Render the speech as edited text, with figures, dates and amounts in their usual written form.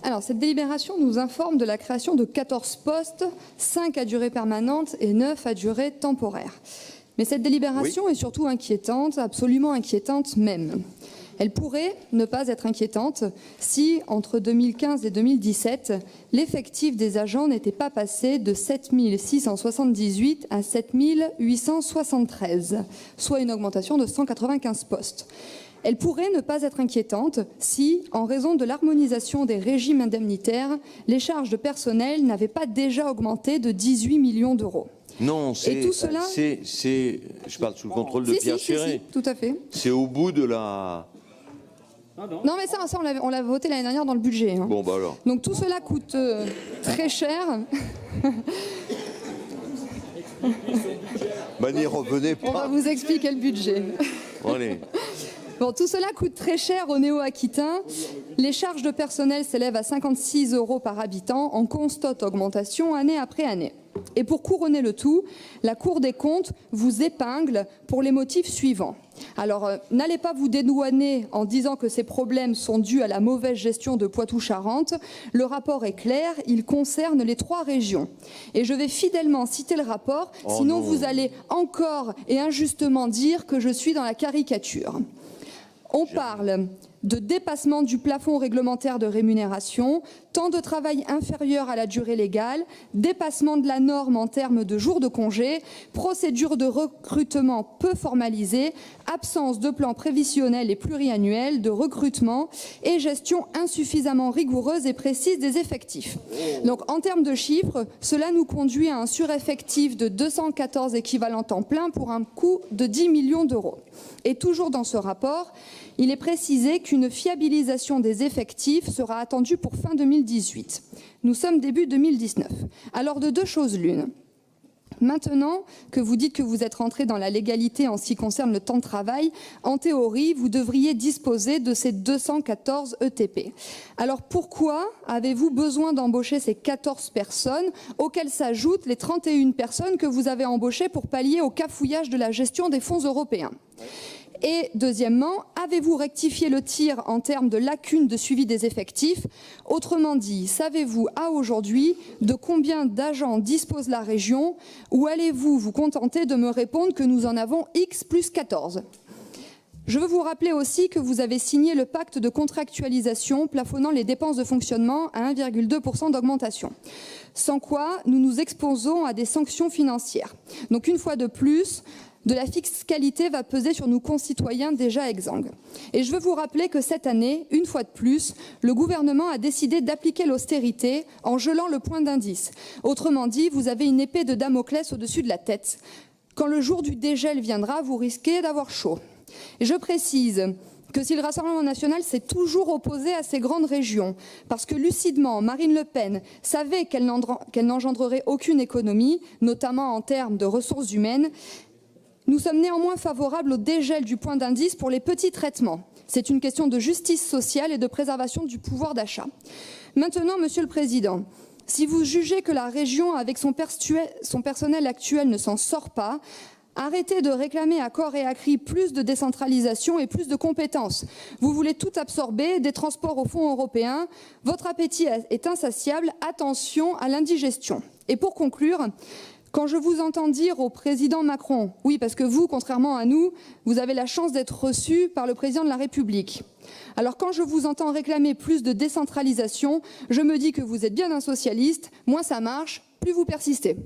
Alors, cette délibération nous informe de la création de 14 postes, 5 à durée permanente et 9 à durée temporaire. Mais cette délibération est surtout inquiétante, absolument inquiétante même. Elle pourrait ne pas être inquiétante si, entre 2015 et 2017, l'effectif des agents n'était pas passé de 7 678 à 7 873, soit une augmentation de 195 postes. Elle pourrait ne pas être inquiétante si, en raison de l'harmonisation des régimes indemnitaires, les charges de personnel n'avaient pas déjà augmenté de 18 millions d'euros. Non, tout cela... je parle sous le contrôle de Pierre Chéret. Tout à fait. C'est au bout de la... Non, mais ça on l'a voté l'année dernière dans le budget. Hein. Bon, bah alors. Donc tout cela coûte très cher. Bah, n'y revenez pas. On va vous expliquer le budget. Allez. Bon, tout cela coûte très cher aux Néo-Aquitains. Les charges de personnel s'élèvent à 56 € par habitant, en constante augmentation année après année. Et pour couronner le tout, la Cour des comptes vous épingle pour les motifs suivants. Alors, n'allez pas vous dédouaner en disant que ces problèmes sont dus à la mauvaise gestion de Poitou-Charentes. Le rapport est clair, il concerne les 3 régions. Et je vais fidèlement citer le rapport, sinon vous allez encore et injustement dire que je suis dans la caricature. On parle de dépassement du plafond réglementaire de rémunération, temps de travail inférieur à la durée légale, dépassement de la norme en termes de jours de congé, procédure de recrutement peu formalisée, absence de plan prévisionnel et pluriannuel de recrutement et gestion insuffisamment rigoureuse et précise des effectifs. Donc en termes de chiffres, cela nous conduit à un sureffectif de 214 équivalents temps plein pour un coût de 10 millions d'euros. Et toujours dans ce rapport, il est précisé qu'une fiabilisation des effectifs sera attendue pour fin 2018. Nous sommes début 2019. Alors de 2 choses l'une. Maintenant que vous dites que vous êtes rentré dans la légalité en ce qui concerne le temps de travail, en théorie, vous devriez disposer de ces 214 ETP. Alors pourquoi avez-vous besoin d'embaucher ces 14 personnes, auxquelles s'ajoutent les 31 personnes que vous avez embauchées pour pallier au cafouillage de la gestion des fonds européens ? Et deuxièmement, avez-vous rectifié le tir en termes de lacunes de suivi des effectifs? Autrement dit, savez-vous à aujourd'hui de combien d'agents dispose la région, ou allez-vous vous contenter de me répondre que nous en avons X plus 14? Je veux vous rappeler aussi que vous avez signé le pacte de contractualisation plafonnant les dépenses de fonctionnement à 1,2% d'augmentation. Sans quoi, nous nous exposons à des sanctions financières. Donc une fois de plus, de la fiscalité va peser sur nos concitoyens déjà exsangues. Et je veux vous rappeler que cette année, une fois de plus, le gouvernement a décidé d'appliquer l'austérité en gelant le point d'indice. Autrement dit, vous avez une épée de Damoclès au-dessus de la tête. Quand le jour du dégel viendra, vous risquez d'avoir chaud. Et je précise que si le Rassemblement national s'est toujours opposé à ces grandes régions, parce que lucidement, Marine Le Pen savait qu'elle n'engendrerait aucune économie, notamment en termes de ressources humaines, nous sommes néanmoins favorables au dégel du point d'indice pour les petits traitements. C'est une question de justice sociale et de préservation du pouvoir d'achat. Maintenant, Monsieur le Président, si vous jugez que la région, avec son personnel actuel, ne s'en sort pas, arrêtez de réclamer à corps et à cri plus de décentralisation et plus de compétences. Vous voulez tout absorber, des transports aux fonds européens. Votre appétit est insatiable. Attention à l'indigestion. Et pour conclure, quand je vous entends dire au président Macron, oui, parce que vous, contrairement à nous, vous avez la chance d'être reçu par le président de la République. Alors quand je vous entends réclamer plus de décentralisation, je me dis que vous êtes bien un socialiste, moins ça marche, plus vous persistez.